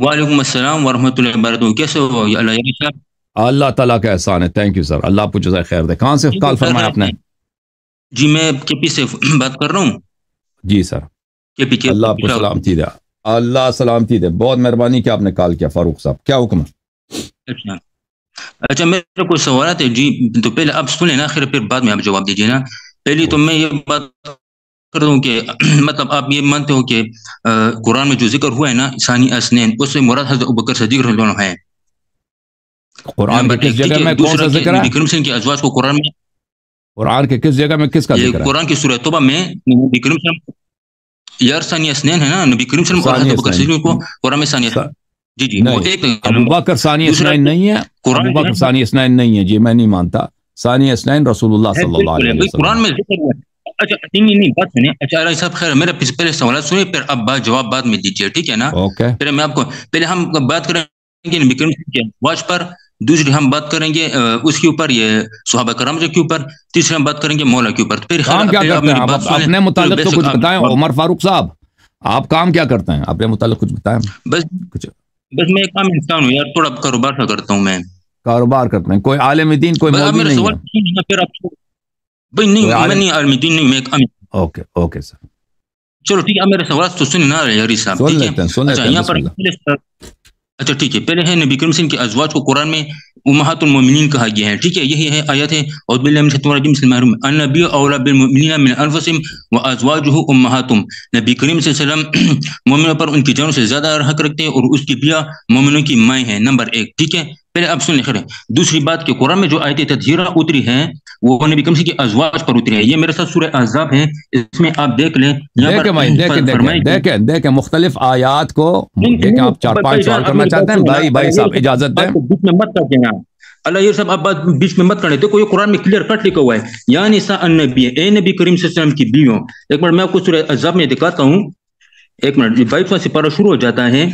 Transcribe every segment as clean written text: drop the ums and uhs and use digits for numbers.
وعلیکم السلام ورحمۃ اللہ وبرکاتہ، کیسے ہو یا اللہ یار صاحب؟ اللہ تعالیٰ کا احسان ہے، تھینک یو سر، اللہ آپ کو جزائے خیر دے۔ کہاں سے جی وہ کال کر فرمایا رہے آپ نے؟ تھے، جی میں کے پی سے بات کر رہا ہوں۔ جی سر، کے اللہ آپ پی کو سلامتی دے۔ اللہ سلامتی دے، بہت مہربانی کہ آپ نے کال کیا فاروق صاحب، کیا حکم ہے؟ اچھا اچھا، میرے کو سوالات ہے جی، تو پہلے آپ سنیں نا، پھر بعد میں آپ جواب دیجیے نا۔ پہلی تو میں یہ بات کر دوں کہ مطلب آپ یہ مانتے ہو کہ قرآن میں جو ذکر ہوا ہے نا ثانی اسنین، اس سے مراد حضرت ابوبکر صدیق رضی اللہ عنہ ہے، قرآن کے نمبر کس ایک، ٹھیک جگہ ہے؟ میں کون دوسرا سا کہ ذکر ہے؟ نبی کریم صلی اللہ علیہ وسلم کے ازواج کو قرآن میں، قرآن کے کس جگہ میں کس کا یہ ذکر ہے؟ قرآن کی سورہ توبہ میں نبی کریم صلی اللہ علیہ وسلم، یار ثانی اسنین ہے نا، نبی کریم صلی اللہ علیہ وسلم اور ثانی حضرت ابوبکر اسنین صدیق کو قرآن میں ثانی، جی جی وہ نہیں، ایک ابو نمبر۔ بکر ثانی دوسرا اسنین کہ نہیں ہے، ابو قرآن جو بکر ہے ثانی اسنین نہیں ہے جی، میں نہیں مانتا۔ ثانی اسنین رسول اللہ ہے، صلی اللہ بالکل علیہ ہے وآلہ بھائی، وسلم قرآن ہے۔ میں ذکر ہوا ہے۔ اچھا نہیں بات سنیں، اچھا علیہ صاحب خیر، میرا پہلے سوالات سنیں، پھر اب بات جواب بعد میں دیجیے، ٹھیک ہے نا؟ اوکے، پہلے میں آپ کو، پہلے ہم بات کریں گے نبی کریم کے ازواج پر، دوسری ہم بات کریں گے اس کے اوپر یہ صحابہ کرام کے اوپر، تیسری ہم بات کریں گے مولا کے اوپر۔ پھر خیر کام کیا پھر آپ کرتے ہیں میری آپ؟ بات سن لیں، اپنے پھر متعلق بے تو شک کچھ آپ بتائیں عمر فاروق صاحب، آپ کام کیا کرتے ہیں؟ اپنے متعلق کچھ بتائیں بس کچھ۔ بس میں ایک عام انسان ہوں یار، تھوڑا کاروبار سا کرتا ہوں میں۔ کاروبار کرتے ہیں، کوئی عالم دین، کوئی بس آپ مولوی میرا نہیں سوال ہے؟ سنیے، پھر آپ بھائی کوئی نہیں، میں عالم؟ نہیں عالم دین نہیں، میں ایک عام، اوکے اوکے سر، چلو ٹھیک ہے، آپ میرے سوال تو سنیں نا یاری صاحب، سن ٹھیک ہے؟ لیتے ہیں سن اچھا لیتے ہیں، یہاں بسم پر، اللہ۔ اچھا ٹھیک ہے، پہلے ہے نبی کریم صلی اللہ علیہ وسلم کے ازواج کو قرآن میں امہات المومنین کہا گیا ہے، ٹھیک ہے؟ یہی ہے آیت ہے، اعوذ باللہ من الشیطان الرجیم، بسم اللہ الرحمن الرحیم، النبی اولی بالمؤمنین من انفسہم وازواجہ امہاتہم، نبی کریم صلی اللہ علیہ وسلم مومنوں پر ان کی جانوں سے زیادہ حق رکھتے ہیں اور اس کی بیاں مومنوں کی مائیں ہیں، نمبر ایک، ٹھیک ہے؟ پہلے اب سن لیں خیر۔ دوسری بات کہ قرآن میں جو آیت تطہیرہ اتری ہیں وہ نبی کریم صلی اللہ علیہ وسلم کے ازواج پر اتری ہے، یہ میرے ساتھ سورہ احزاب ہے، اس میں آپ دیکھ لیں، یہاں دیکھیں بھائی، دیکھیں پر دیکھیں فرمائے کہ دیکھیں دیکھیں مختلف آیات کو دیکھیں۔ آپ چار بھائی پانچ جان سوال آپ کرنا میری بات چاہتے ہیں؟ سنیں نا، بھائی اللہ یہ صاحب سب اجازت دیں۔ بات کو بیچ میں مت کر دینا، اللہ یہ سب آپ بات بیچ میں مت کرنے، دیکھو یہ قرآن میں کلیئر کٹ لکھا ہوا ہے، یا نساء النبی، اے نبی کریم صلی اللہ علیہ وسلم کی بیویوں۔ ایک منٹ میں آپ کو سورہ احزاب میں دکھاتا ہوں، ایک منٹ، 22واں سپارہ شروع ہو جاتا ہے،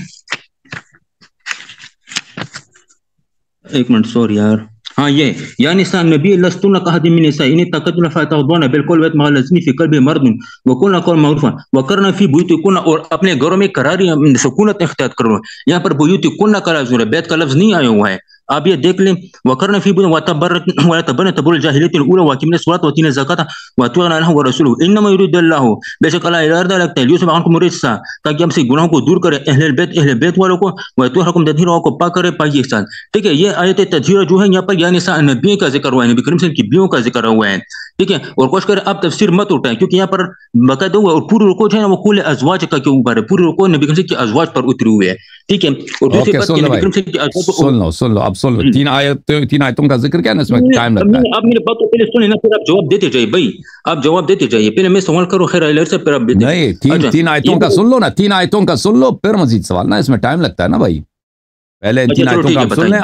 ایک منٹ سوری یار، ہاں یہ، یا نساء النبی لستن کاحد من النساء ان اتقیتن فتخضعن بالقول ویطمع الذی فی قلبہ مرض وقلن قولا معروفا وقرن فی بیوتکن، اور اپنے گھروں میں قراری سکونت اختیار کرو۔ یہاں پر بیوتکن کا لفظ ہے، بیت کا لفظ نہیں آیا ہوا ہے، آپ یہ دیکھ لیں، وقرن فی بیوتکن ولا تبرجن تبرج الجاہلیۃ الاولی واقیمن الصلاۃ واتین الزکاۃ واطیعن اللہ ورسولہ انما یرید اللہ، بے شک اللہ ارادہ رکھتا ہے، لیصرف عنکم الرجس، تاکہ ہم سے گناہوں کو دور کرے، اہل بیت والوں کو، ویطہرکم تطہیرا، کو پاک کرے پاکی کے ساتھ، ٹھیک ہے؟ یہ آیت تطہیرہ جو ہے یہاں پر یا نساء النبی کا ذکر ہوا ہے، نبی کریم صلی اللہ علیہ وسلم کی بیویوں کا ذکر ہوا ہے، ٹھیک ہے؟ اور کوشش کریں آپ تفسیر مت اٹھائیں، کیونکہ یہاں پر باقاعدہ ہوا، اور پوری رکوع جو ہے نا وہ کل ازواج کا کے اوپر ہے، پوری رکوع نبی کریم صلی اللہ علیہ وسلم کے ازواج پر اتری ہوئی ہے، ٹھیک ہے؟ اور دوسری اوکے بات سن کہ لو نبی بھائی، کریم صلی اللہ علیہ وسلم کو، سن لو اب سن لو، تین آیتوں کا ذکر کیا نا، اس میں ٹائم لگتا ہے۔ آپ میری بات کو پہلے سنیں نا، پھر آپ جواب دیتے جائیے بھائی، آپ جواب دیتے جائیے، پہلے میں سوال کروں خیر اللہ سے، پھر آپ دیتے۔ نہیں، اچھا تین آیتوں کا سن لو نا، تین آیتوں کا سن لو پھر مزید سوال نا، اس میں ٹائم لگتا ہے نا بھائی، پہلے ان تین چلو آیتوں ٹھیک کا ہے، آپ سن لیں،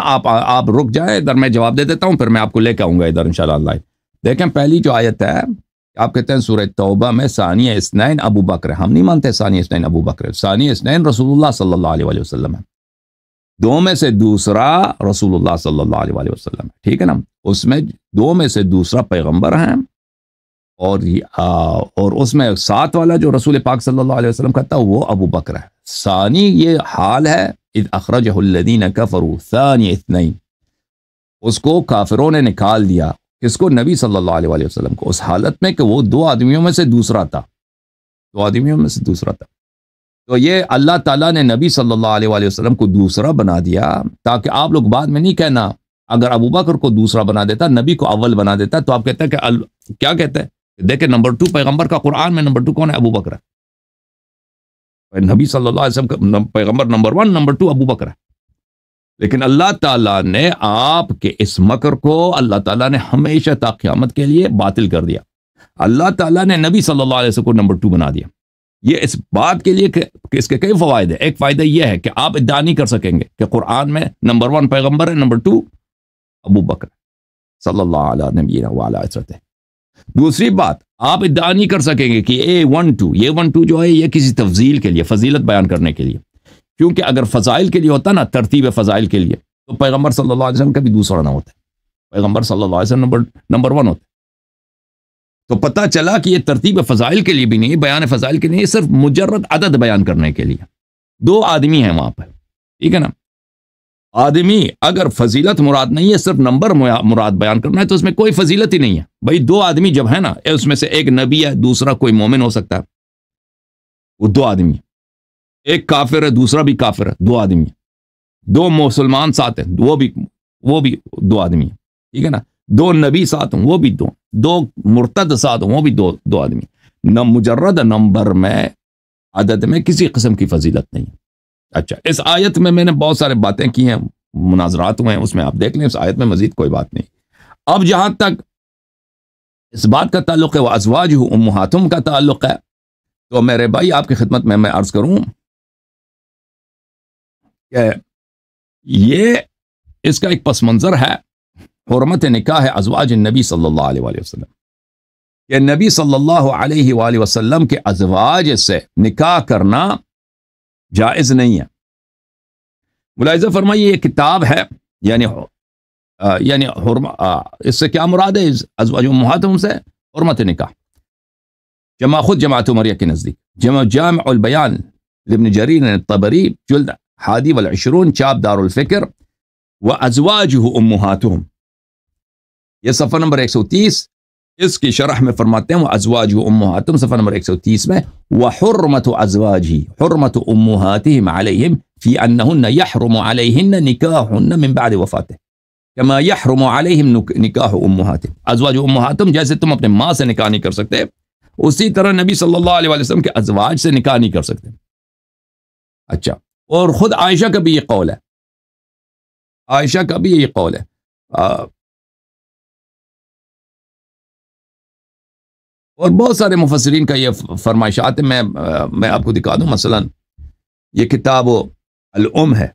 آپ رک جائیں ادھر، میں جواب دے دیتا ہوں، پھر میں آپ کو لے کے آؤں گا ادھر انشاءاللہ اللہ۔ دیکھیں پہلی جو آیت ہے، آپ کہتے ہیں سورہ توبہ میں ثانی اثنین ابو بکر، ہم نہیں مانتے ثانی اثنین ابو بکر، ثانی اثنین رسول اللہ صلی اللہ علیہ وآلہ وسلم ہے، دو میں سے دوسرا رسول اللہ صلی اللہ علیہ وآلہ وسلم ہے، ٹھیک ہے نا؟ اس میں دو میں سے دوسرا پیغمبر ہیں، اور اس میں ساتھ والا جو رسول پاک صلی اللہ علیہ وسلم کہتا ہے وہ ابو بکر ہے۔ ثانی یہ حال ہے، اذ اخرجہ الذین کفروا ثانی اثنین، اس کو کافروں نے نکال دیا، کس کو؟ نبی صلی اللہ علیہ وآلہ وسلم کو، اس حالت میں کہ وہ دو آدمیوں میں سے دوسرا تھا، دو آدمیوں میں سے دوسرا تھا۔ تو یہ اللہ تعالیٰ نے نبی صلی اللہ علیہ وآلہ وسلم کو دوسرا بنا دیا، تاکہ آپ لوگ بعد میں نہیں کہنا، اگر ابو بکر کو دوسرا بنا دیتا، نبی کو اول بنا دیتا، تو آپ کہتے ہیں کہ کیا کہتے ہیں؟ دیکھیں نمبر 2 پیغمبر کا قرآن میں نمبر 2 کون ہے؟ ابو بکر ہے، نبی صلی اللہ علیہ وسلم کا پیغمبر نمبر 1، نمبر 2 ابو بکر ہے۔ لیکن اللہ تعالیٰ نے آپ کے اس مکر کو اللہ تعالیٰ نے ہمیشہ تا قیامت کے لیے باطل کر دیا، اللہ تعالیٰ نے نبی صلی اللہ علیہ وسلم کو نمبر 2 بنا دیا۔ یہ اس بات کے لیے کہ اس کے کئی فوائد ہیں، ایک فائدہ یہ ہے کہ آپ ادعا نہیں کر سکیں گے کہ قرآن میں نمبر 1 پیغمبر ہے، نمبر 2 ابو بکر صلی اللہ علیہ نبینا وعلی عصرتہ۔ دوسری بات، آپ ادعا نہیں کر سکیں گے کہ یہ 1-2 جو ہے یہ کسی تفضیل کے لیے، فضیلت بیان کرنے کے لیے، کیونکہ اگر فضائل کے لیے ہوتا نا، ترتیب فضائل کے لیے، تو پیغمبر صلی اللہ علیہ وسلم کا بھی دوسرا نہ ہوتا، پیغمبر صلی اللہ علیہ وسلم نمبر 1 ہوتا۔ تو پتہ چلا کہ یہ ترتیب فضائل کے لیے بھی نہیں، بیان فضائل کے لیے، صرف مجرد عدد بیان کرنے کے لیے، دو آدمی ہیں وہاں پر، ٹھیک ہے نا. آدمی اگر فضیلت مراد نہیں ہے، صرف نمبر مراد بیان کرنا ہے، تو اس میں کوئی فضیلت ہی نہیں ہے. بھائی 2 آدمی جب ہے نا، اس میں سے ایک نبی ہے، دوسرا کوئی مومن ہو سکتا ہے، وہ 2 آدمی. ایک کافر ہے، دوسرا بھی کافر ہے، 2 آدمی. 2 مسلمان ساتھ ہیں، وہ بھی 2 آدمی ہیں. ٹھیک ہے نا. 2 نبی ساتھ ہوں، وہ بھی 2 مرتد ساتھ ہوں، وہ بھی 2 آدمی. مجرد نمبر میں، عدد میں کسی قسم کی فضیلت نہیں. اچھا، اس آیت میں نے بہت سارے باتیں کی ہیں، مناظرات ہوئے ہیں، اس میں آپ دیکھ لیں. اس آیت میں مزید کوئی بات نہیں. اب جہاں تک اس بات کا تعلق ہے وہ ازواج امہاتہم کا تعلق ہے، تو میرے بھائی آپ کی خدمت میں عرض کروں کہ یہ اس کا ایک پس منظر ہے حرمت نکاح ازواج النبی صلی اللہ علیہ وآلہ وسلم، کہ نبی صلی اللہ علیہ وآلہ وسلم کے ازواج سے نکاح کرنا جائز نہیں ہے. ملاحظہ فرمائیے، یہ کتاب ہے، یعنی اس سے کیا مراد ہے؟ ازواج امہاتہم سے حرمت نکاح. خود جماعت عمریہ کے نزدیک جامع البیان لابن جریر الطبری جلد 21 چاپ دار الفکر و ازواجہ امہاتہم، یہ صفحہ نمبر 130. اس کی شرح میں فرماتے ہیں وہ ازواجہ امہاتہم، صفحہ نمبر 130 میں، وحرمت ازواجہ حرمت امہاتہم علیہم فی انہن یحرم علیہن نکاحن من بعد وفاتہ کما یحرم علیہم نکاح امہاتہم. ازواج امہاتہم جیسے تم اپنے ماں سے نکاح نہیں کر سکتے، اسی طرح نبی صلی اللہ علیہ وسلم کے ازواج سے نکاح نہیں کر سکتے. اچھا، اور خود عائشہ کا بھی یہ قول ہے، عائشہ کا بھی یہ قول ہے. اور بہت سارے مفسرین کا یہ فرمائشات ہے. میں آپ کو دکھا دوں. مثلا یہ کتاب الام ہے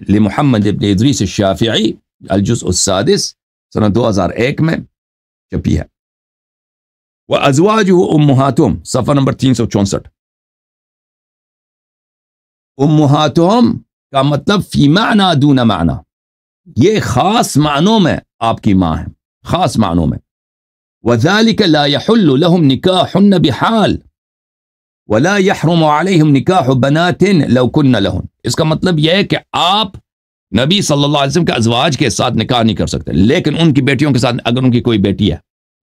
لمحمد ابن ادریس الشافعی، الجزء السادس، سنہ 2001 میں چھپی ہے. وازواجہ امہاتہم، صفحہ نمبر 364. امہاتہم کا مطلب فی معنی دون معنی، یہ خاص معنوں میں آپ کی ماں ہے، خاص معنوں میں. وذلك لا يحل لهم نكاح بحال ولا يحرم عليهم نكاح بنات لو كن لهن. اس کا مطلب یہ ہے کہ آپ نبی صلی اللہ علیہ وسلم کے ازواج کے ساتھ نکاح نہیں کر سکتے، لیکن ان کی بیٹیوں کے ساتھ اگر ان کی کوئی بیٹی ہے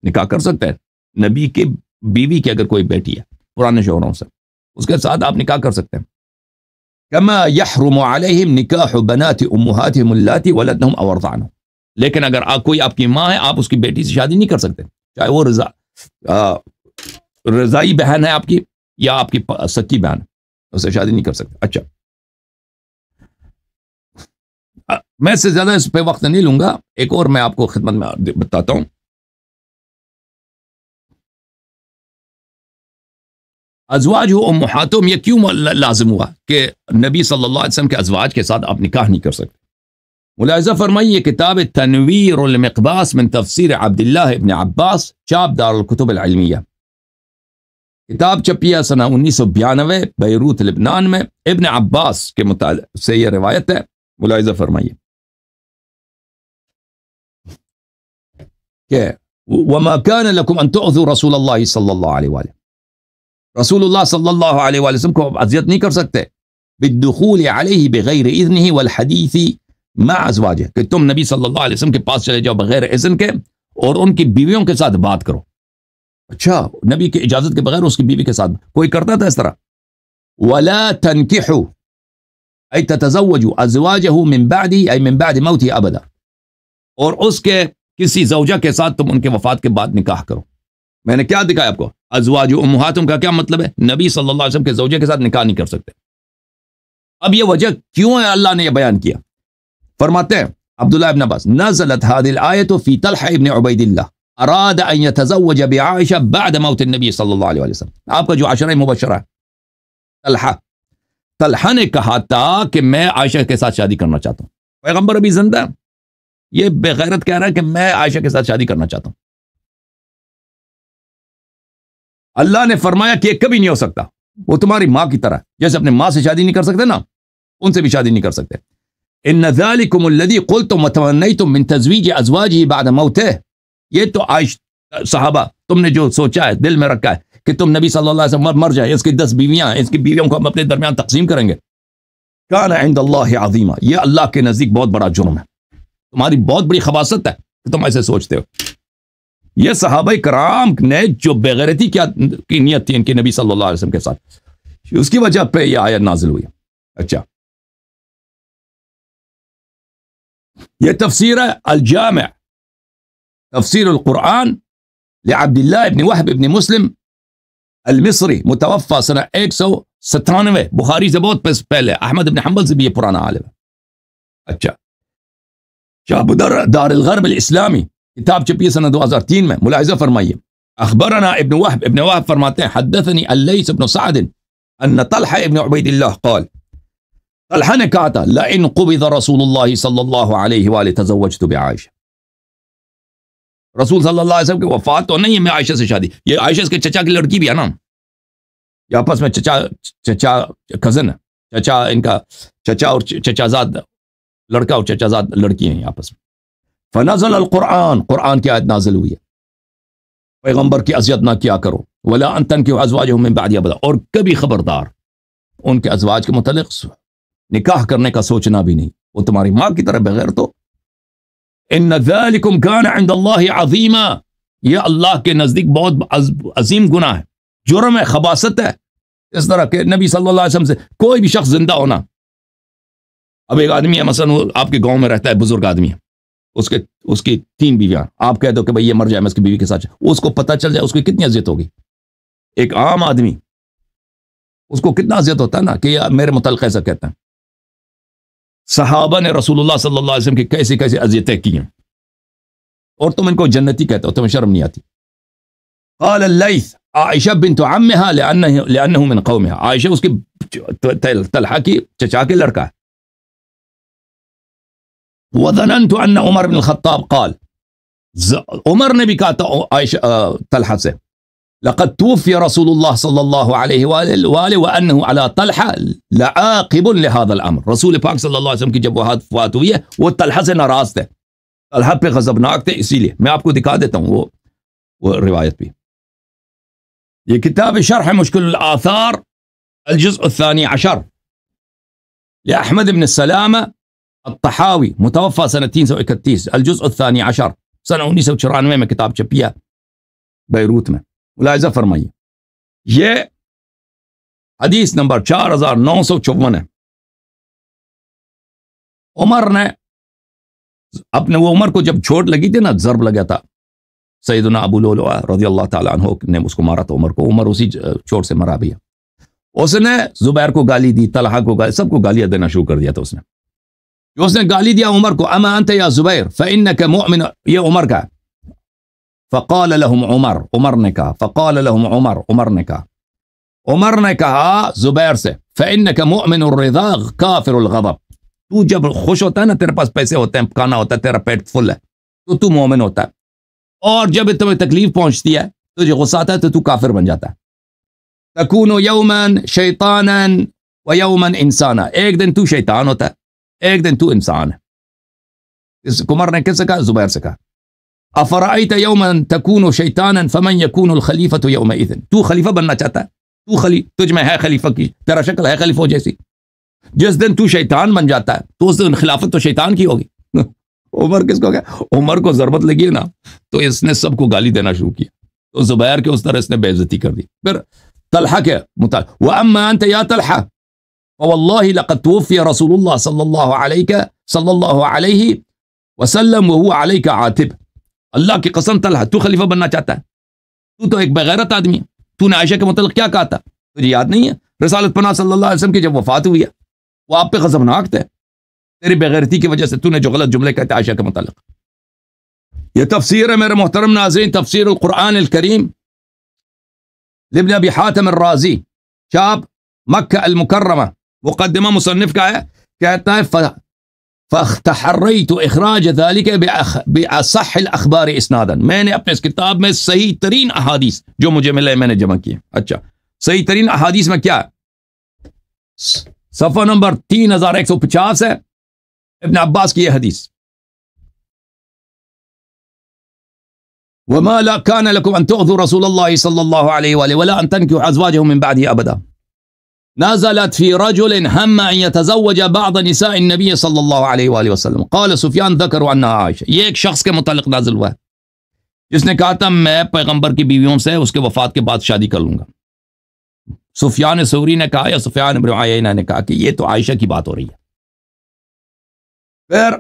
نکاح کر سکتے ہیں. نبی کے بیوی کی اگر کوئی بیٹی ہے پرانے شوہروں سے، اس کے ساتھ آپ نکاح کر سکتے ہیں. كما يحرم عليهم نكاح بنات امهاتهم اللاتي ولدنهم او ارضعنهم. لیکن اگر کوئی آپ کی ماں ہے، آپ اس کی بیٹی سے شادی نہیں کر سکتے، چاہے وہ رضائی بہن ہے آپ کی یا آپ کی سکی بہن، اسے شادی نہیں کر سکتے. اچھا، میں سے زیادہ اس پہ وقت نہیں لوں گا. ایک اور میں آپ کو خدمت میں بتاتا ہوں. ازواج امہاتہم یہ کیوں لازم ہوا کہ نبی صلی اللہ علیہ وسلم کے ازواج کے ساتھ آپ نکاح نہیں کر سکتے؟ ملاحظہ فرمائیے، یہ کتاب تنویر المقباس من تفسیر عبداللہ ابن عباس، چاپ دار الکتب العلمیہ، کتاب چھپی ہے سنہ 1992 بیروت لبنان میں. ابن عباس کے متعلق سے یہ روایت ہے. ملاحظہ فرمائیے کہ وما كان لكم ان تؤذوا رسول اللہ صلی اللہ علیہ وآلہ، رسول اللہ صلی اللہ علیہ وآلہ وسلم کو اذیت نہیں کر سکتے بالدخول علیہ بغیر اذنہ والحدیث مع ازواجہ، کہ تم نبی صلی اللہ علیہ وسلم کے پاس چلے جاؤ بغیر اذن کے اور ان کی بیویوں کے ساتھ بات کرو. اچھا، نبی کی اجازت کے بغیر اس کی بیوی کے ساتھ کوئی کرتا تھا اس طرح؟ ولا تنکحوا ای تتزوجوا ازواجہ من بعدہ ای من بعد موتہ ابدا، اور اس کے کسی زوجہ کے ساتھ تم ان کے وفات کے بعد نکاح کرو. میں نے کیا دکھایا آپ کو؟ ازواج امہاتہم کا کیا مطلب ہے؟ نبی صلی اللہ علیہ وسلم کے زوجے کے ساتھ نکاح نہیں کر سکتے. اب یہ وجہ کیوں ہے اللہ نے یہ بیان کیا؟ فرماتے ہیں عبداللہ ابن عباس، نزلت هذه الآیت فی طلحہ ابن عبید اللہ اراد ان يتزوج بعائشہ بعد موت النبی صلی اللہ علیہ وسلم. آپ کا جو عشرہ مبشرہ ہے، طلحہ نے کہا تھا کہ میں عائشہ کے ساتھ شادی کرنا چاہتا ہوں. پیغمبر ابھی زندہ، یہ بے غیرت کہہ رہا ہے کہ میں عائشہ کے ساتھ شادی کرنا چاہتا ہوں. اللہ نے فرمایا کہ یہ کبھی نہیں ہو سکتا، وہ تمہاری ماں کی طرح، جیسے اپنے ماں سے شادی نہیں کر سکتے نا، ان سے بھی شادی نہیں کر سکتے. ان ذالکم الذی قلتم وتمنیتم من تزویج ازواجہ بعد موتہ، یہ تو صحابہ تم نے جو سوچا ہے، دل میں رکھا ہے کہ تم نبی صلی اللہ علیہ وسلم مر جائے، اس کی 10 بیویاں ہیں، اس کی بیویوں کو ہم اپنے درمیان تقسیم کریں گے، کان عند اللہ عظیما، یہ اللہ کے نزدیک بہت بڑا جرم ہے، تمہاری بہت بڑی خباثت ہے کہ تم ایسے سوچتے ہو۔ یہ صحابہ کرام نے جو بغیرتی کی نیت تھی ان کے نبی صلی اللہ علیہ وسلم کے ساتھ، اس کی وجہ پہ یہ آیت نازل ہوئی۔ اچھا، یہ تفسیر ہے الجامع تفسیر القرآن لعبداللہ ابن وہب ابن مسلم المصری، متوفى سنہ 197، بخاری سے بہت پہلے، احمد ابن حنبل سے بھی یہ پرانا عالم ہے۔ اچھا، شعب دار الغرب الاسلامی، کتاب چھپی ہے سنہ 2003 میں، ملاحظہ فرمائیے۔ اخبرنا ابن وہب فرماتے ہیں حدثني اللیث بن سعد ان طلحہ ابن عبید اللہ قال، طلحہ نے کہا تھا لئن قبض رسول اللہ صلی اللہ علیہ وآلہ تزوجت بعائشہ، رسول صلی اللہ علیہ وسلم کی وفات تو نہیں ہے، میں عائشہ سے شادی، یہ عائشہ اس کے چچا کی لڑکی بھی ہے نا، یہ آپس میں چچا کزن ہے، چچا ان کا چچا اور چچا زاد لڑکا اور چچا زاد لڑکی ہیں آپس میں۔ فنزل القرآن، قرآن کی آیت نازل ہوئی ہے، پیغمبر کی اذیت نہ کیا کرو، ولا ان تنکحوا ازواجهم من بعد ابدا، اور کبھی خبردار ان کے ازواج کے متعلق نکاح کرنے کا سوچنا بھی نہیں، وہ تمہاری ماں کی طرح بغیر تو۔ ان ذالکم کان عند اللہ عظیما، یہ اللہ کے نزدیک بہت عظیم گناہ ہے، جرم ہے، خباثت ہے، اس طرح کہ نبی صلی اللہ علیہ وسلم سے کوئی بھی شخص زندہ ہونا۔ اب ایک آدمی ہے مثلا وہ آپ کے گاؤں میں رہتا ہے، بزرگ آدمی ہے، اس کی 3 بیویاں، آپ کہہ دو کہ بھئی یہ مر جائے میں اس کی بیوی کے ساتھ، اس کو پتہ چل جائے اس کی کتنی اذیت ہوگی۔ ایک عام آدمی اس کو کتنا اذیت ہوتا ہے نا کہ یہ میرے متعلق ایسا کہتا ہے۔ صحابہ نے رسول اللہ صلی اللہ علیہ وسلم کی کیسی کیسی اذیتیں کی ہیں، اور تم ان کو جنتی کہتے ہو، تمہیں شرم نہیں آتی۔ قال اللیث عائشہ بنت عمها لأنه من قومها، عائشہ اس کی طلحہ کی چچا کے لڑکا ہے۔ وظننت ان عمر بن الخطاب قال، عمر نے بھی کہا تھا عائشہ طلحہ سے، لقد توفي رسول الله صلی اللہ علیہ وآلہ وانه على طلحہ لعاقب لهذا الامر، رسول پاک صلی اللہ علیہ وسلم کی جب وفات ہوئی ہے وہ طلحہ سے ناراض تھے، طلحہ پہ غضبناک تھے، اسی لیے میں آپ کو دکھا دیتا ہوں وہ روایت بھی۔ یہ کتاب شرح مشکل الآثار الجزء الثانی عشر لأحمد بن السلامہ الطحاوی، متوفى سنہ 331، الجزء الثانی عشر، سنہ 1994 میں کتاب چھپی ہے بیروت میں، ملاحظہ فرمائیے۔ یہ حدیث نمبر 4954 ہے۔ عمر نے اپنے وہ عمر کو جب چوٹ لگی تھی نا، ضرب لگا تھا، سیدنا ابو لؤلؤہ رضی اللہ تعالیٰ عنہ نے اس کو مارا تھا عمر کو، عمر اسی چوٹ سے مرا بھی ہے۔ اس نے زبیر کو گالی دی، طلحہ کو گالی، سب کو گالیاں دینا شروع کر دیا تھا اس نے گالی دیا عمر کو، اما انت یا زبیر فانک مؤمن، یہ عمر کا، فقال لهم عمر نے کہا، فقال لهم عمر نے کہا زبیر سے، فانک مؤمن الرضا کافر الغضب، تو جب خوش ہوتا ہے نا، تیرے پاس پیسے ہوتے ہیں، کھانا ہوتا ہے، تیرا پیٹ فل ہے، تو مومن ہوتا ہے، اور جب تمہیں تکلیف پہنچتی ہے، تجھے غصہ آتا ہے، تو تو کافر بن جاتا ہے۔ تکون یوما شیطانا و یوما انسانا، ایک دن تو شیطان ہوتا ہے، ایک دن تو انسان ہے۔ اس عمر نے کس سے کہا؟ زبیر سے کہا۔ افرأیت یوما تکون شیطانا فمن یکون الخلیفۃ یومئذ، تو خلیفہ بننا چاہتا ہے، تجھ میں ہے خلیفہ کی، تیرا شکل ہے خلیفہ جیسی، جس دن تو شیطان بن جاتا ہے تو اس دن خلافت تو شیطان کی ہوگی۔ عمر کس کو کہا؟ عمر کو ضربت لگی ہے نا، تو اس نے سب کو گالی دینا شروع کیا، تو زبیر کے اس طرح اس نے بے عزتی کر دی۔ پھر طلحہ کے مطابق، وَأَمَّا أَنْتَ يَا طَلْحَةُ فَوَاللَّهِ لَقَدْ تُوفِيَ رَسُولُ اللَّهِ صلی اللہ علیہ وسلم وَهُوَ عَلَيْكَ عَاتِبٌ، اللہ کی قسم طلحہ تو خلیفہ بننا چاہتا ہے، تو ایک بغیرت آدمی ہے، تو نے عائشہ کے متعلق کیا کہا تھا، تجھے یاد نہیں ہے؟ رسالت پناہ صلی اللہ علیہ وسلم کی جب وفات ہوئی ہے، وہ آپ پہ غضبناک تھے، تیری بغیرتی کی وجہ سے تو نے جو غلط جملے کہتے عائشہ کے متعلق۔ یہ تفسیر ہے میرے محترم ناظرین، تفسیر القرآن الکریم لابن ابی حاتم الرازی، چاپ مکہ المکرمہ، مقدمہ مصنف کا ہے، کہتا ہے فاختحریت اخراج ذلك باصح الاخبار اسنادا، میں نے اپنے اس کتاب میں صحیح ترین احادیث جو مجھے ملے میں نے جمع کیے۔ اچھا، صحیح ترین احادیث میں کیا ہے؟ صفحہ نمبر 3150 ہے، ابن عباس کی یہ حدیث، وما لا كان لكم ان تؤذوا رسول الله صلی اللہ علیہ وآلہ ولا ان تنكحوا ازواجه من بعده ابدا، نزلت في رجل هم ان يتزوج بعض نساء النبي صلی اللہ علیہ وآلہ وسلم قال سفیان ذکر عنها عائشہ. یہ ایک شخص کے متعلق نازل ہوا ہے جس نے کہا تھا میں پیغمبر کی بیویوں سے اس کے وفات کے بعد شادی کر لوں گا. سفیان ثوری نے کہا یا سفیان بن عیینہ نے کہا کہ یہ تو عائشہ کی بات ہو رہی ہے. پھر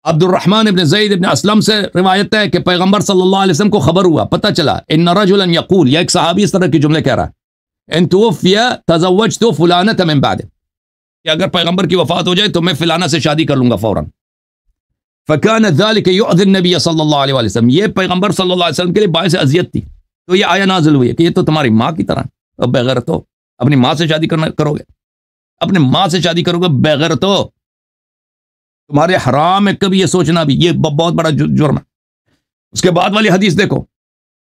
عبد الرحمن ابن زید ابن اسلم سے روایت ہے کہ پیغمبر صلی اللہ علیہ وسلم کو خبر ہوا, پتہ چلا ان رجلا یقول, یا ایک صحابی اس طرح کے جملے کہہ رہا ہے ان توفی تزوجت فلانۃ من بعد, کہ اگر پیغمبر کی وفات ہو جائے تو میں فلانہ سے شادی کر لوں گا فوراً. فکان ذلک یؤذی النبی صلی اللہ علیہ وسلم, یہ پیغمبر صلی اللہ علیہ وسلم کے لیے باعث اذیت تھی. تو یہ آیا نازل ہوئی ہے کہ یہ تو تمہاری ماں کی طرح, اب بغیرت ہو, اپنی ماں سے شادی کرو گے, اپنے ماں سے شادی کرو گے بغیرت ہو, تمہارے حرام ہے کبھی یہ سوچنا بھی, یہ بہت بڑا جرم ہے. اس کے بعد والی حدیث دیکھو,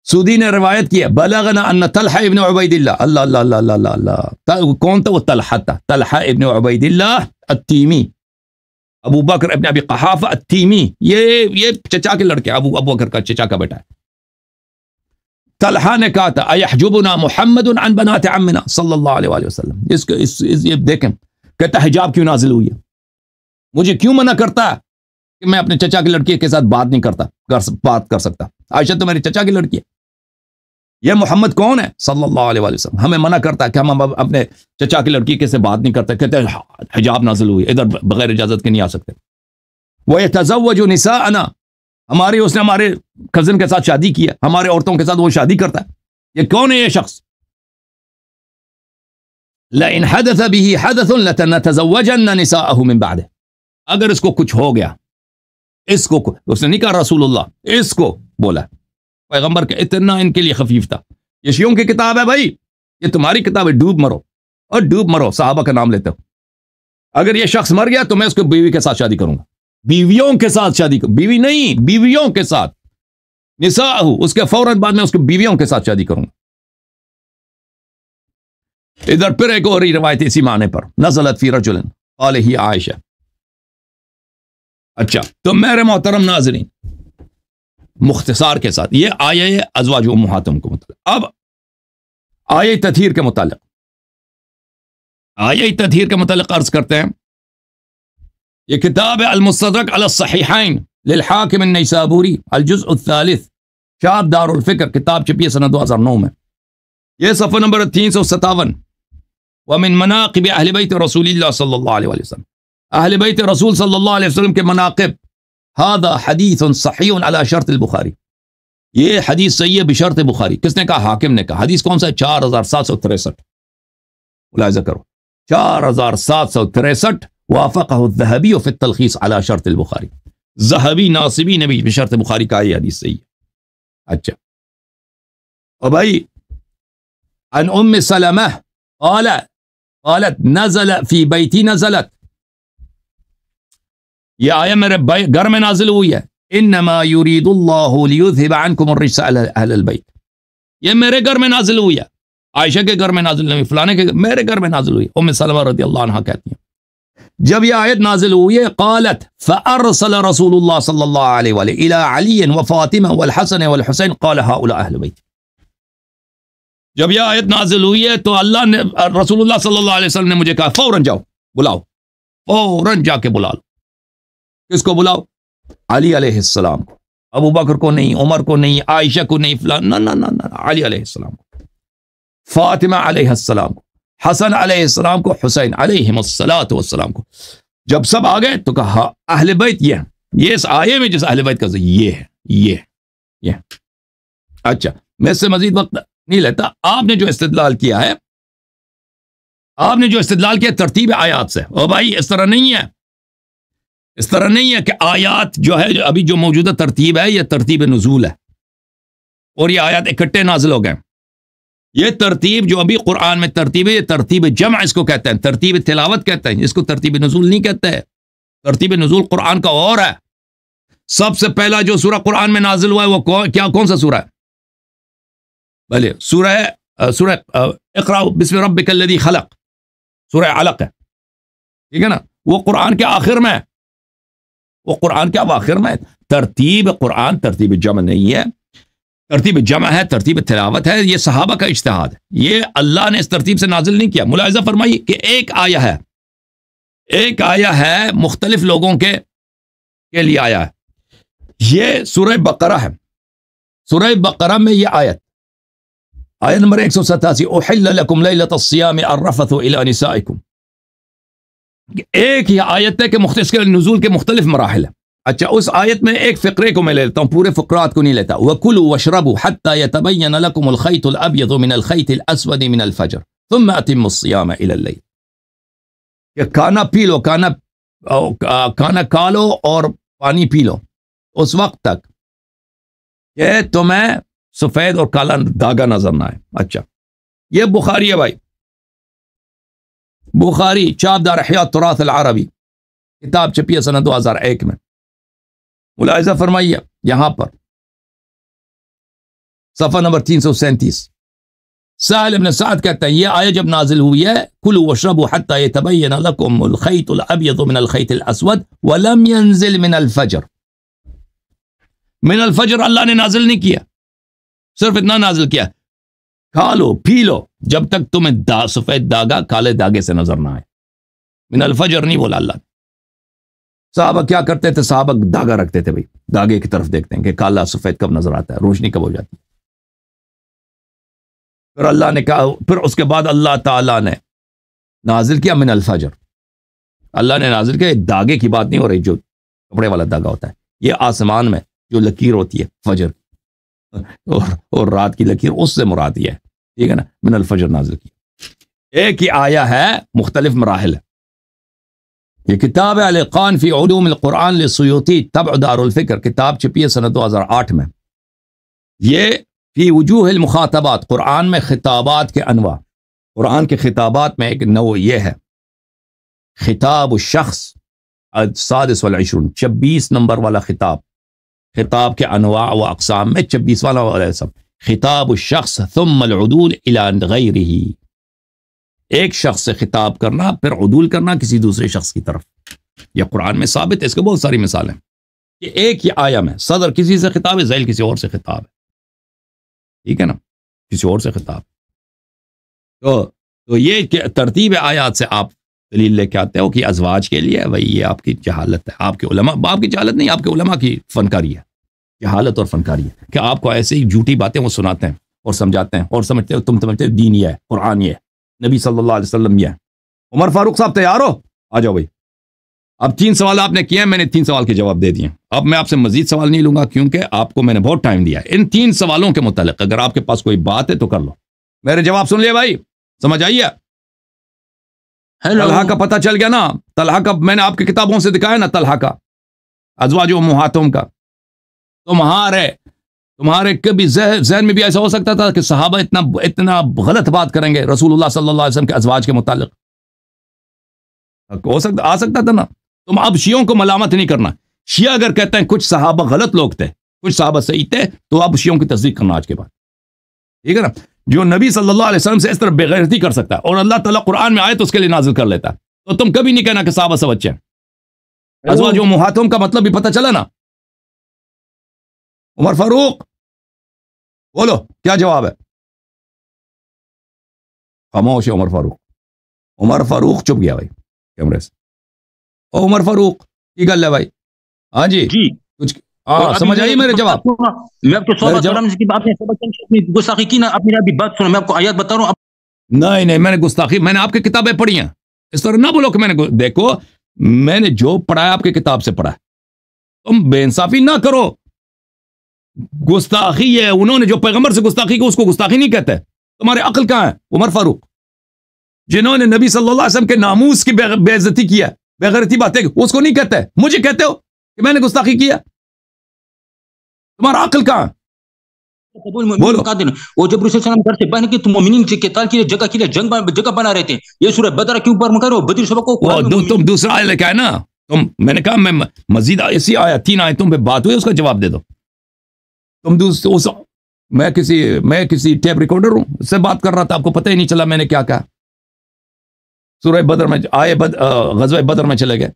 سودی نے روایت کی ہے بلغنا ان طلحہ ابن عبید اللہ, اللہ اللہ اللہ اللہ اللہ اللہ, کون تھا وہ؟ طلحہ تھا, طلحہ ابن عبید اللہ التیمی, ابو بکر ابن ابی قحافہ التیمی, یہ چچا کے لڑکے, ابو بکر کا چچا کا بیٹا ہے. طلحہ نے کہا تھا ایحجبنا محمد عن بنات عمنا صلی اللہ علیہ وآلہ وسلم. یہ دیکھیں کہتا حجاب کیوں نازل ہوئی ہے, مجھے کیوں منع کرتا ہے کہ میں اپنے چچا کی لڑکی کے ساتھ بات نہیں بات کر سکتا. عائشہ تو میری چچا کی لڑکی ہے, یہ محمد کون ہے صلی اللہ علیہ وسلم, ہمیں منع کرتا ہے کہ ہم اپنے چچا کی لڑکی کے سے بات نہیں کرتے. کہتے ہیں حجاب نازل ہوئی, ادھر بغیر اجازت کے نہیں آ سکتے. وَيَتَزَوَّجُ نِسَاءَنَا, اس نے ہمارے کزن کے ساتھ شادی کی ہے, ہمارے عورتوں کے ساتھ وہ شادی کرتا ہے. یہ کون ہے یہ شخص؟ لَإِنْ حَدَثَ بِهِ حَدَثٌ لَتَنَتَزَوَّجَنَّ نِسَاءَهُ مِنْ بَعْدِهِ, اگر اس کو کچھ ہو گیا, اس نے نہیں کہا رسول اللہ, اس کو بولا پیغمبر کا, اتنا ان کے لیے خفیف تھا. یہ شیعوں کی کتاب ہے بھائی, یہ تمہاری کتاب ہے, ڈوب مرو اور ڈوب مرو, صحابہ کا نام لیتے ہو. اگر یہ شخص مر گیا تو میں اس کو بیوی کے ساتھ شادی کروں گا, بیویوں کے ساتھ شادی کروں, بیوی نہیں بیویوں کے ساتھ, نساءہ, اس کے فوراً بعد میں اس کو بیویوں کے ساتھ شادی کروں گا. ادھر پھر ایک اور روایت اسی معنی پر, نزلت فی رجل قال ہی عائشہ. اچھا تو میرے محترم ناظرین, مختصار کے ساتھ یہ آیہ ازواج امہاتہم کو متعلق. اب آیہ تطہیر کے متعلق, آیہ تطہیر کے متعلق عرض کرتے ہیں. یہ کتاب ہے المستدرک علی الصحیحین للحاکم النیسابوری, الجزء الثالث, شاب دار الفکر, کتاب چھپی ہے سنہ 2009 میں. یہ صفحہ نمبر 357. ومن مناقب اہل بیت رسول اللہ صلی اللہ علیہ وسلم, اہل بیت رسول صلی اللہ علیہ وسلم کے مناقب. هذا حدیث صحیح علی شرط البخاری, یہ حدیث صحیح ہے بشرط بخاری. کس نے کہا؟ حاکم نے کہا. حدیث کون سا ہے؟ 4763. ملاحظہ کرو, 4763. وافقہ الذہبی فی التلخیص علی شرط البخاری, ذہبی ناصبی نے بھی بشرط بخاری کا یہ حدیث صحیح ہے. اچھا اور بھائی, عن ام سلمہ قالت نزل فی بیتی نزلت, یہ آیہ میرے گھر میں نازل ہوئی ہے. انما یرید اللہ لیذھب عنکم الرجس اہل البیت, یہ میرے گھر میں نازل ہوئی ہے, عائشہ کے گھر میں نازل ہوئی, فلانے کے میرے گھر میں نازل ہوئی. ام سلمہ رضی اللہ عنہا کہتی ہیں جب یہ آیت نازل ہوئی ہے, قالت فارسل رسول اللہ صلی اللہ علیہ وآلہ الى علی وفاطمہ والحسن والحسین قال هؤلاء اہل بیت. جب یہ آیت نازل ہوئی ہے تو اللہ نے, رسول اللہ صلی اللہ علیہ وسلم نے مجھے کہا فوراً جاؤ بلاؤ, فوراً جا کے بلا لو. کس کو بلاؤ؟ علی علیہ السلام کو, ابو بکر کو نہیں, عمر کو نہیں, عائشہ کو نہیں, فلان, نہ, علی علیہ السلام کو, فاطمہ علیہ السلام کو, حسن علیہ السلام کو, حسین علیہ السلام کو. جب سب آ گئے تو کہا اہل بیت یہ اس آیے میں جس اہل بیت کا یہ ہے. اچھا میں اس سے مزید وقت نہیں لیتا. آپ نے جو استدلال کیا ہے, ترتیب آیات سے, اور بھائی اس طرح نہیں ہے, اس طرح نہیں ہے کہ آیات جو ہے ابھی جو موجودہ ترتیب ہے یہ ترتیب نزول ہے اور یہ آیات اکٹھے نازل ہو گئے. یہ ترتیب جو ابھی قرآن میں ترتیب ہے, یہ ترتیب جمع اس کو کہتے ہیں, ترتیب تلاوت کہتے ہیں, اس کو ترتیب نزول نہیں کہتے ہیں. ترتیب نزول قرآن کا اور ہے. سب سے پہلا جو سورہ قرآن میں نازل ہوا ہے وہ کون سا سورہ ہے؟ بھلے سورہ اقرأ بسم ربک الذی خلق, سورہ علق ہے, ٹھیک ہے نا, وہ قرآن کے آخر میں, وہ قرآن کے آخر میں. ترتیب قرآن ترتیب جمع نہیں ہے. ترتیب جمع ہے، ترتیب تلاوت ہے، یہ صحابہ کا اجتہاد ہے، یہ اللہ نے اس ترتیب سے نازل نہیں کیا۔ ملاحظہ فرمائیے کہ ایک آیا ہے مختلف لوگوں کے لیے آیا ہے۔ یہ سورہ بقرہ ہے، سورہ بقرہ میں یہ آیت نمبر 187، احل لکم لیلۃ الصیام الرفث الی نسائکم۔ ایک ہی آیت ہے کہ اس کے نزول کے مختلف مراحل ہیں۔ اچھا، اس آیت میں ایک فقرے کو میں لے لیتا ہوں، پورے فقرات کو نہیں لیتا۔ وَكُلُوا وَاشْرَبُوا حَتَّى يَتَبَيَّنَ لَكُمُ الْخَيْطُ الْأَبْيَضُ مِنَ الْخَيْطِ الْأَسْوَدِ مِنَ الْفَجْرِ ثُمَّ أَتِمُّوا الصِّيَامَ إِلَى اللَّيْلِ۔ کہ کھانا پی لو، کھانا کھا لو اور پانی پی لو اس وقت تک کہ تمہیں سفید اور کالا داغا نظر نہ آئے۔ اچھا، یہ بخاری ہے بھائی، بخاری چاپ دار احیاء التراث العربی، کتاب چھپی ہے سنہ 2001 میں۔ ملاحظہ فرمائیے یہاں پر صفحہ نمبر 337، سہل ابن سعد کہتے ہیں یہ آیت جب نازل ہوئی ہے، کلوا واشربوا حتی یتبین لکم الخیط الابیض من الخیط الاسود ولم ینزل من الفجر۔ من الفجر اللہ نے نازل نہیں کیا، صرف اتنا نازل کیا کھا لو پی لو جب تک تمہیں سفید داغا کالے داغے سے نظر نہ آئے۔ من الفجر نہیں بولا اللہ نے۔ صحابہ کیا کرتے تھے؟ صحابہ داغا رکھتے تھے، بھائی داغے کی طرف دیکھتے ہیں کہ کالا سفید کب نظر آتا ہے، روشنی کب ہو جاتی ہے۔ پھر اللہ نے کہا، پھر اس کے بعد اللہ تعالیٰ نے نازل کیا من الفجر۔ اللہ نے نازل کیا، داغے کی بات نہیں ہو رہی جو کپڑے والا داغا ہوتا ہے، یہ آسمان میں جو لکیر ہوتی ہے فجر اور رات کی لکیر، اس سے مراد یہ ہے، ٹھیک ہے نا، من الفجر نازل کیا۔ ایک ہی آیا ہے، مختلف مراحل ہے۔ یہ کتاب ہے الاتقان فی علوم القرآن للسیوطی، طبع دار الفکر، کتاب چھپی ہے سنہ 2008 میں۔ یہ فی وجوہ المخاطبات، قرآن میں خطابات کے انواع، قرآن کے خطابات میں ایک نوع یہ ہے خطاب الشخص السادس والعشرون، 26 نمبر والا خطاب، خطاب کے انواع و اقسام میں 26 والا سب، خطاب الشخص ثم العدول الی غیرہ، ایک شخص سے خطاب کرنا پھر عدول کرنا کسی دوسرے شخص کی طرف، یہ قرآن میں ثابت ہے، اس کے بہت ساری مثالیں۔ یہ ایک ہی آیا میں صدر کسی سے خطاب ہے، ذیل کسی اور سے خطاب ہے، ٹھیک ہے نا، کسی اور سے خطاب۔ تو یہ کہ ترتیب آیات سے آپ دلیل لے کے آتے ہو کہ ازواج کے لیے، وہی یہ آپ کی جہالت ہے، آپ کے علماء، آپ کی جہالت نہیں، آپ کے علماء کی فنکاری ہے، جہالت اور فنکاری ہے کہ آپ کو ایسے ہی جھوٹی باتیں وہ سناتے ہیں اور سمجھاتے ہیں اور سمجھتے ہو، تم سمجھتے ہو دین یہ ہے، قرآن یہ ہے، نبی صلی اللہ علیہ وسلم یہ ہے۔ عمر فاروق صاحب تیار ہو؟ آ جاؤ بھائی۔ اب 3 سوال آپ نے کیے ہیں، میں نے 3 سوال کے جواب دے دیے۔ اب میں آپ سے مزید سوال نہیں لوں گا کیونکہ آپ کو میں نے بہت ٹائم دیا ہے۔ ان 3 سوالوں کے متعلق اگر آپ کے پاس کوئی بات ہے تو کر لو۔ میرے جواب سن لیے بھائی، سمجھ آئیے؟ طلحہ کا پتہ چل گیا نا، طلحہ کا میں نے آپ کی کتابوں سے دکھایا نا، طلحہ کا ازواج امہاتہم کا۔ تمہارے کبھی ذہن میں بھی ایسا ہو سکتا تھا کہ صحابہ اتنا غلط بات کریں گے رسول اللہ صلی اللہ علیہ وسلم کے ازواج کے متعلق؟ آ سکتا تھا نا۔ تم اب شیعوں کو ملامت نہیں کرنا، شیعہ اگر کہتے ہیں کچھ صحابہ غلط لوگ تھے، کچھ صحابہ صحیح تھے، تو اب شیعوں کی تصدیق کرنا آج کے بعد، ٹھیک ہے نا۔ جو نبی صلی اللہ علیہ وسلم سے اس طرح بےغیرتی کر سکتا ہے اور اللہ تعالیٰ قرآن میں آئے تو اس کے لیے نازل کر لیتا ہے، تو تم کبھی نہیں کہنا کہ صحابہ سب اچھے ہیں۔ ازواج امہاتہم کا مطلب بھی پتہ چلا نا۔ عمر فاروق بولو کیا جواب ہے؟ خاموش ہے عمر فاروق۔ عمر فاروق چپ گیا بھائی کیمرے سے۔ عمر فاروق کی گل ہے بھائی؟ ہاں جی کچھ سمجھ آئی میرے جواب؟ میں آپ کو گستاخی کی نا، آپ میری بات سنو، میں آپ کو آیات بتا رہا ہوں۔ نہیں میں نے گستاخی، میں نے آپ کی کتابیں پڑھی ہیں، اس طرح نہ بولو کہ میں نے دیکھو میں نے جو پڑھا ہے آپ کی کتاب سے پڑھا ہے، تم بے انصافی نہ کرو۔ گستاخی ہے، انہوں نے جو پیغمبر سے گستاخی کی اس کو گستاخی نہیں کہتے۔ تمہارے عقل کہاں ہے؟ عمر فاروق جنہوں نے نبی صلی اللہ علیہ وسلم کے ناموس کی بے عزتی کیا، بےغیرتی باتیں، اس کو نہیں کہتے، مجھے کہتے ہو کہ میں نے گستاخی کیا؟ تمہارا عقل کہاں؟ بولو۔ وہ جب رسول صلی اللہ علیہ وسلم گھر سے باہر نکلے تو مومنین کے قتال کے لیے جگہ بنا رہے تھے، یہ سورہ بدر کیوں پر کرو؟ بدر صبح کو تم دوسرا آیت لے کے آئے نا، میں نے کہا میں مزید اسی آیت 3 آیتوں پہ بات ہوئی، اس کا جواب دے دو۔ میں کسی ٹیپ ریکارڈر ہوں، اس سے بات کر رہا تھا، آپ کو پتہ ہی نہیں چلا میں نے کیا کہا۔ سورہ بدر میں آئے، غزوہ بدر میں چلے گئے،